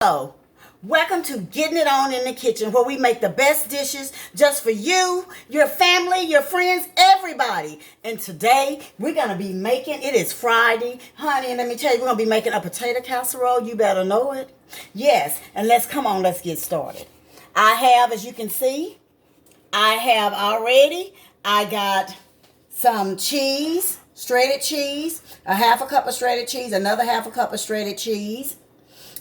Hello, welcome to Getting It On in the Kitchen, where we make the best dishes just for you, your family, your friends, everybody. And today we're going to be making, it is Friday, honey, and let me tell you, we're going to be making a potato casserole. You better know it. Yes, and let's get started. I have, as you can see, I got some cheese, shredded cheese, a half a cup of shredded cheese, another half a cup of shredded cheese.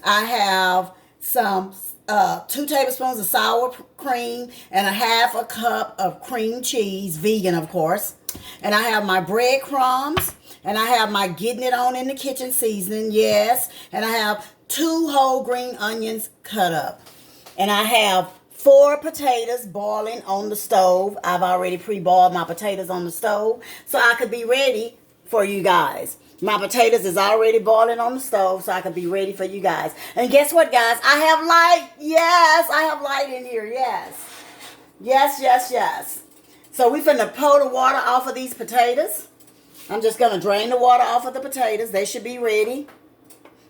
I have some 2 tablespoons of sour cream and a half a cup of cream cheese, vegan of course. And I have my breadcrumbs, and I have my Getting It On in the Kitchen seasoning, yes. And I have 2 whole green onions cut up. And I have 4 potatoes boiling on the stove. I've already pre-boiled my potatoes on the stove so I could be ready for you guys. My potatoes is already boiling on the stove so I can be ready for you guys. And guess what, guys? I have light. Yes, I have light in here. Yes. Yes. So we finna pour the water off of these potatoes. I'm just going to drain the water off of the potatoes. They should be ready,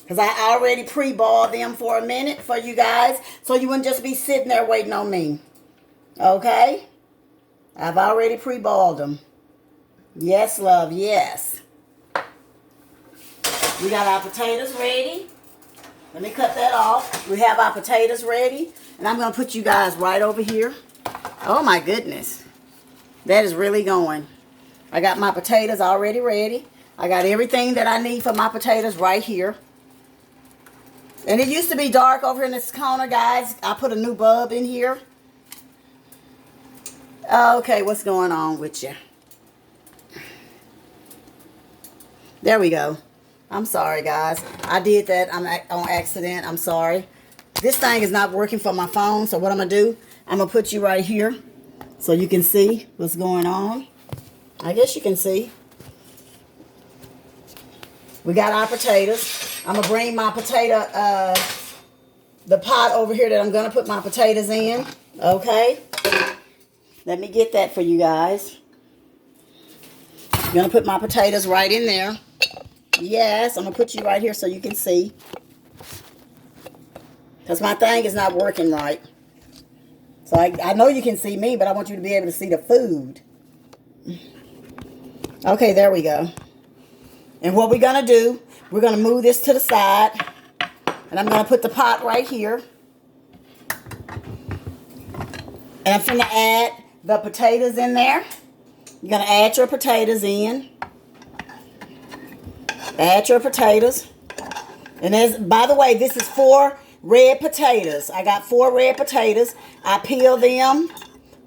because I already pre-boiled them for a minute for you guys, so you wouldn't just be sitting there waiting on me. Okay? I've already pre-boiled them. Yes, love, yes. We got our potatoes ready. Let me cut that off. We have our potatoes ready. And I'm going to put you guys right over here. Oh my goodness. That is really going. I got my potatoes already ready. I got everything that I need for my potatoes right here. And it used to be dark over in this corner, guys. I put a new bulb in here. Okay, what's going on with you? There we go. I'm sorry, guys. I did that on accident. I'm sorry. This thing is not working for my phone, so what I'm going to do, I'm going to put you right here so you can see what's going on. I guess you can see. We got our potatoes. I'm going to bring my potato, the pot over here that I'm going to put my potatoes in. Okay? Let me get that for you guys. I'm going to put my potatoes right in there. Yes, I'm going to put you right here so you can see. Because my thing is not working right. So I know you can see me, but I want you to be able to see the food. Okay, there we go. And what we're going to do, we're going to move this to the side. And I'm going to put the pot right here. And I'm going to add the potatoes in there. You're going to add your potatoes in. Add your potatoes. And as, by the way, this is 4 red potatoes. I got 4 red potatoes. I peeled them.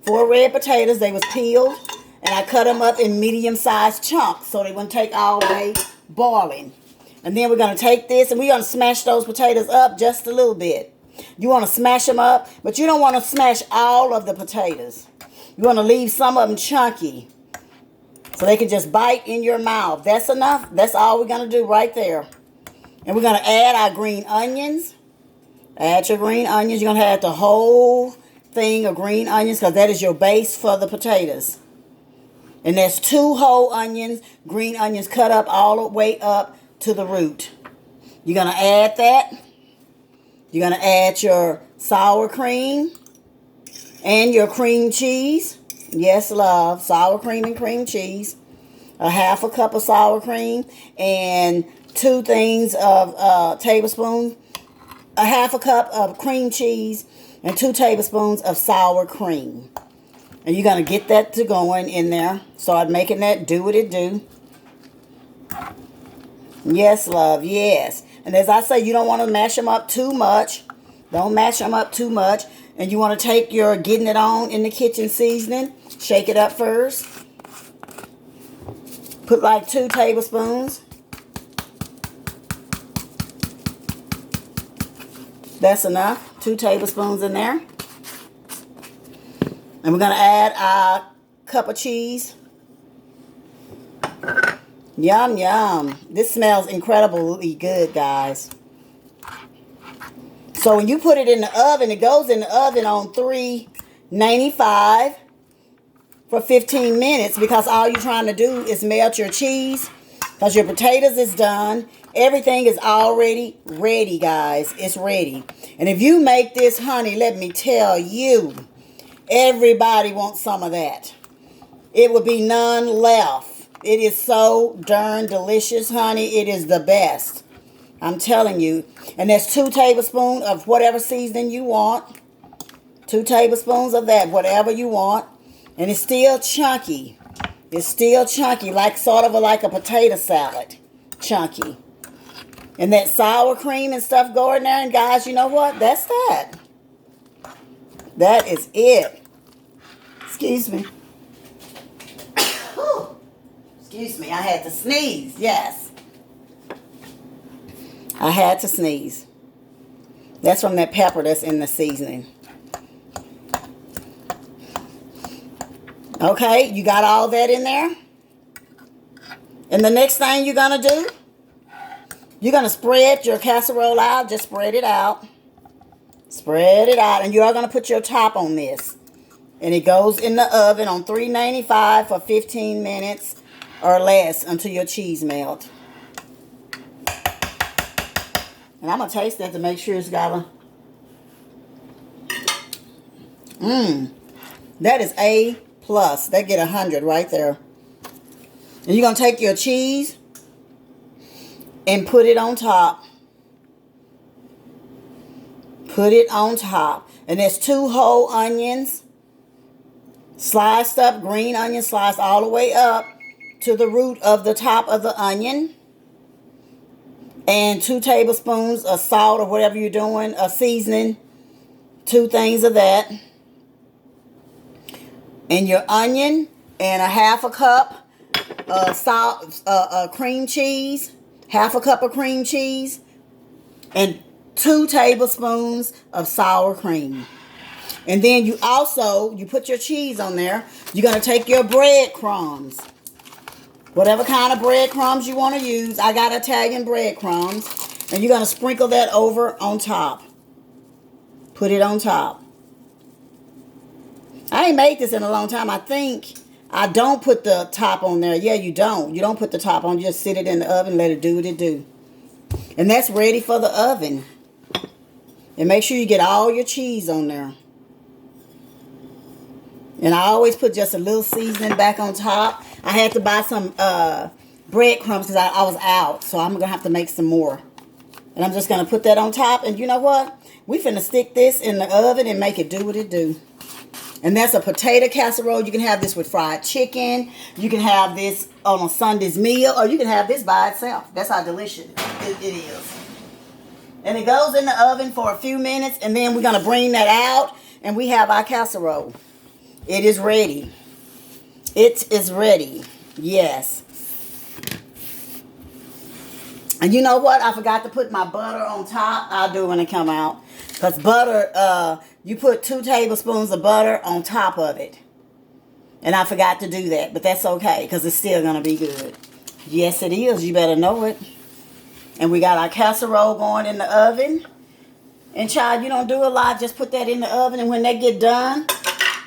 4 red potatoes. They was peeled. And I cut them up in medium-sized chunks so they wouldn't take all the way boiling. And then we're going to take this and we're going to smash those potatoes up just a little bit. You want to smash them up, but you don't want to smash all of the potatoes. You want to leave some of them chunky, so they can just bite in your mouth. That's enough. That's all we're going to do right there. And we're going to add our green onions. Add your green onions. You're going to add the whole thing of green onions, because that is your base for the potatoes. And there's 2 whole onions, green onions cut up all the way up to the root. You're going to add that. You're going to add your sour cream and your cream cheese. Yes, love. Sour cream and cream cheese. A half a cup of sour cream and 2 things of tablespoon. A half a cup of cream cheese and 2 tablespoons of sour cream. And you're going to get that to going in there. Start making that do what it do. Yes, love. Yes. And as I say, you don't want to mash them up too much. Don't mash them up too much. And you want to take your Getting It On in the Kitchen seasoning. Shake it up first. Put like 2 tablespoons. That's enough. 2 tablespoons in there. And we're going to add our cup of cheese. Yum, yum. This smells incredibly good, guys. So when you put it in the oven, it goes in the oven on 395 for 15 minutes, because all you're trying to do is melt your cheese. Because your potatoes is done. Everything is already ready, guys. It's ready. And if you make this, honey, let me tell you, everybody wants some of that. It will be none left. It is so darn delicious, honey. It is the best. I'm telling you. And there's 2 tablespoons of whatever seasoning you want. 2 tablespoons of that, whatever you want. And it's still chunky. It's still chunky, like sort of like a potato salad. Chunky. And that sour cream and stuff going there. And guys, you know what? That's that. That is it. Excuse me. Excuse me. I had to sneeze. Yes. I had to sneeze. That's from that pepper that's in the seasoning. Okay, you got all that in there. And the next thing you're going to do, you're going to spread your casserole out. Just spread it out. Spread it out. And you are going to put your top on this. And it goes in the oven on 395 for 15 minutes or less until your cheese melts. And I'm going to taste that to make sure it's got a... That is A+. That get 100 right there. And you're going to take your cheese and put it on top. Put it on top. And there's 2 whole onions. Sliced up, green onion sliced all the way up to the root of the top of the onion. And 2 tablespoons of salt or whatever you're doing, a seasoning. 2 things of that. And your onion and a half a cup of salt, cream cheese. Half a cup of cream cheese. And 2 tablespoons of sour cream. And then you put your cheese on there. You're going to take your breadcrumbs. Whatever kind of breadcrumbs you want to use. I got Italian breadcrumbs. And you're going to sprinkle that over on top. Put it on top. I ain't made this in a long time. I think I don't put the top on there. Yeah, you don't. You don't put the top on. You just sit it in the oven and let it do what it do. And that's ready for the oven. And make sure you get all your cheese on there. And I always put just a little seasoning back on top. I had to buy some breadcrumbs because I was out. So I'm going to have to make some more. And I'm just going to put that on top. And you know what? We finna stick this in the oven and make it do what it do. And that's a potato casserole. You can have this with fried chicken. You can have this on a Sunday's meal. Or you can have this by itself. That's how delicious it is. And it goes in the oven for a few minutes. And then we're going to bring that out. And we have our casserole. It is ready. It is ready. Yes. And you know what? I forgot to put my butter on top. I'll do it when it come out. Because butter, you put 2 tablespoons of butter on top of it. And I forgot to do that. But that's okay. Because it's still going to be good. Yes, it is. You better know it. And we got our casserole going in the oven. And child, you don't do a lot. Just put that in the oven. And when they get done,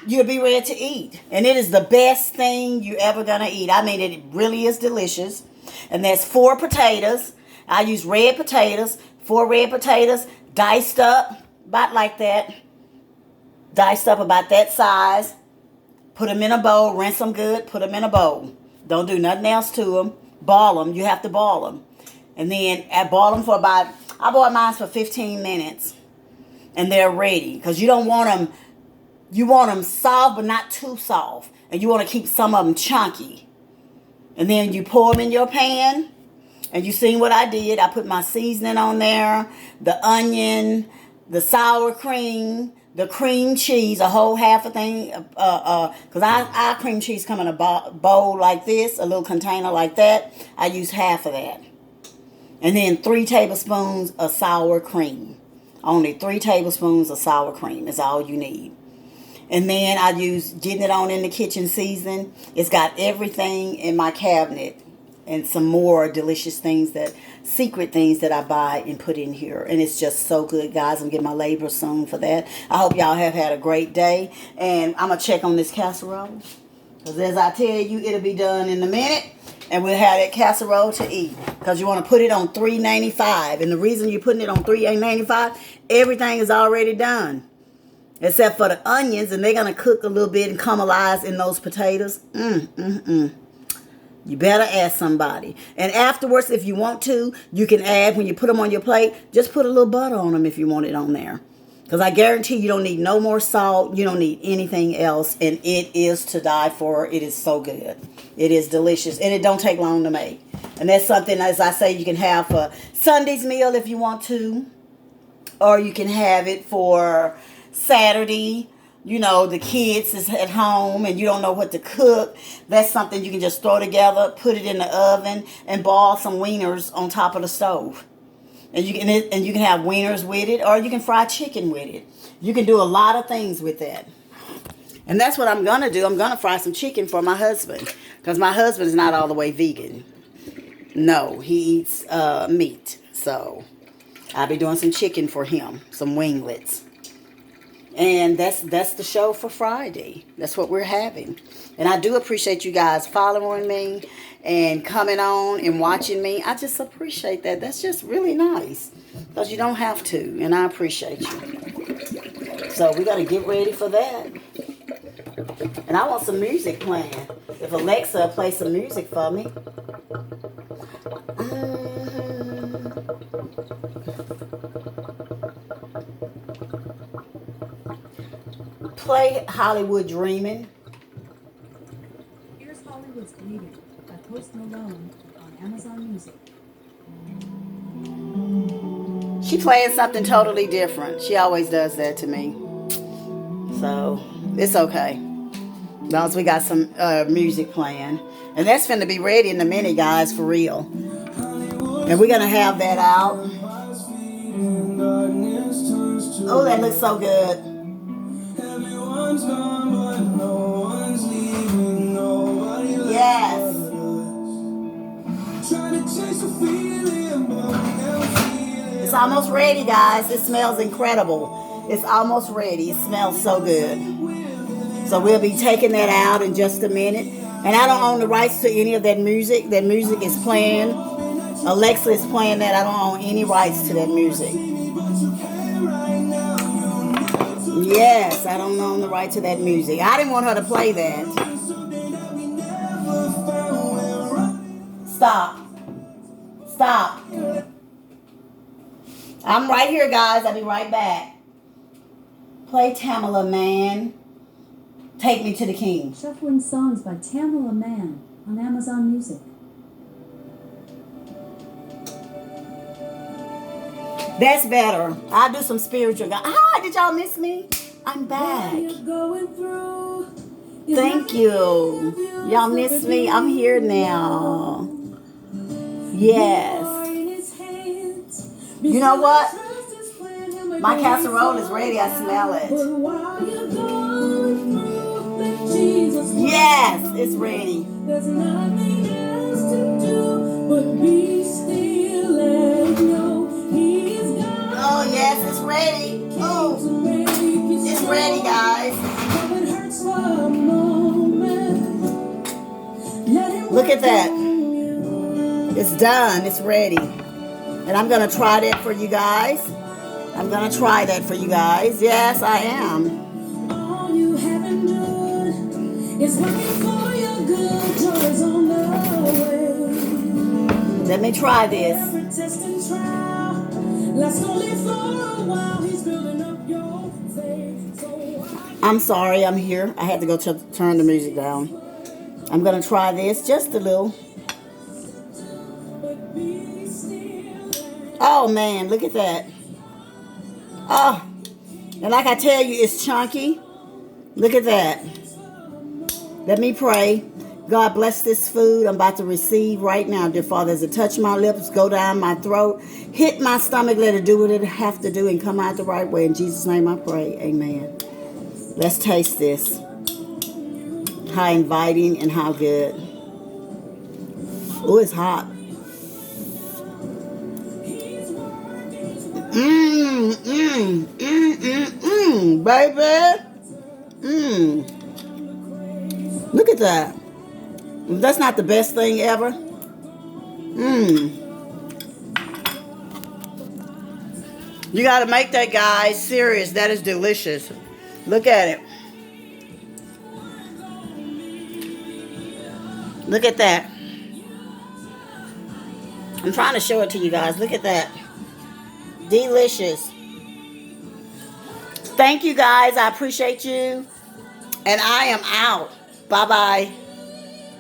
you'll be ready to eat. And it is the best thing you ever going to eat. I mean, it really is delicious. And there's 4 potatoes. I use red potatoes. 4 red potatoes. Diced up. About like that. Diced up about that size. Put them in a bowl. Rinse them good. Put them in a bowl. Don't do nothing else to them. Boil them. You have to boil them. And then I boil them for about... I boiled mine for 15 minutes. And they're ready. Because you don't want them... You want them soft, but not too soft. And you want to keep some of them chunky. And then you pour them in your pan. And you seen what I did. I put my seasoning on there. The onion. The sour cream. The cream cheese. A whole half a thing. Because our cream cheese come in a bowl like this. A little container like that. I use half of that. And then 3 tablespoons of sour cream. Only 3 tablespoons of sour cream is all you need. And then I use Getting It On in the Kitchen season. It's got everything in my cabinet. And some more delicious things secret things that I buy and put in here. And it's just so good, guys. I'm getting my label soon for that. I hope y'all have had a great day. And I'm going to check on this casserole. Because as I tell you, it'll be done in a minute. and we'll have that casserole to eat. Because you want to put it on $3.95. And the reason you're putting it on $3.95, everything is already done. Except for the onions, and they're going to cook a little bit and caramelize in those potatoes. You better ask somebody. And afterwards, if you want to, you can add, when you put them on your plate, just put a little butter on them if you want it on there. Because I guarantee you don't need no more salt. You don't need anything else. And it is to die for. It is so good. It is delicious. And it don't take long to make. And that's something, as I say, you can have for Sunday's meal if you want to. Or you can have it for Saturday. You know, the kids is at home and you don't know what to cook. That's something you can just throw together, put it in the oven, and boil some wieners on top of the stove. And you can have wieners with it, or you can fry chicken with it. You can do a lot of things with that. And that's what I'm going to do. I'm going to fry some chicken for my husband. Because my husband is not all the way vegan. No, he eats meat. So I'll be doing some chicken for him. Some winglets. And that's the show for Friday. That's what we're having. And I do appreciate you guys following me and coming on and watching me. I just appreciate that. That's just really nice. Because you don't have to. And I appreciate you. So we got to get ready for that. And I want some music playing. If Alexa will play some music for me. Play Hollywood Dreaming. Here's Hollywood's Bleeding by Post Malone on Amazon Music. She playing something totally different. She always does that to me. So, it's okay. As long as we got some music playing. And that's finna be ready in a minute, guys, for real. And we're gonna have that out. Oh, that looks so good. Yes. It's almost ready, guys. It smells incredible. It's almost ready. It smells so good. So we'll be taking that out in just a minute. And I don't own the rights to any of that music. That music is playing. Alexa is playing that. I don't own any rights to that music. Yes, I don't own the right to that music. I didn't want her to play that. Stop. Stop. I'm right here, guys. I'll be right back. Play Tamala Man. Take Me to the King. Shuffling Songs by Tamala Man on Amazon Music. That's better. I'll do some spiritual. Ah, did y'all miss me? I'm back. Thank you. Y'all missed me. I'm here now. Yes. You know what? My casserole is ready. I smell it. Yes, it's ready. There's nothing else to do but be still and know He's God. Oh, yes, it's ready. Oh, it's ready, guys. Look at that. It's done. It's ready. And I'm going to try that for you guys. I'm going to try that for you guys. Yes, I am. All you haven't done is working for your good joys on the way. Let me try this. I'm sorry, I'm here. I had to go turn the music down. I'm going to try this just a little. Oh, man, look at that. Oh, and like I tell you, it's chunky. Look at that. Let me pray. God bless this food I'm about to receive right now, dear Father. As it touch my lips, go down my throat, hit my stomach, let it do what it have to do and come out the right way. In Jesus' name I pray. Amen. Let's taste this. How inviting and how good. Oh, it's hot. Baby. Look at that. That's not the best thing ever. Mmm. You got to make that, guys. Serious. That is delicious. Look at it. Look at that. I'm trying to show it to you guys. Look at that. Delicious. Thank you, guys. I appreciate you. And I am out. Bye-bye.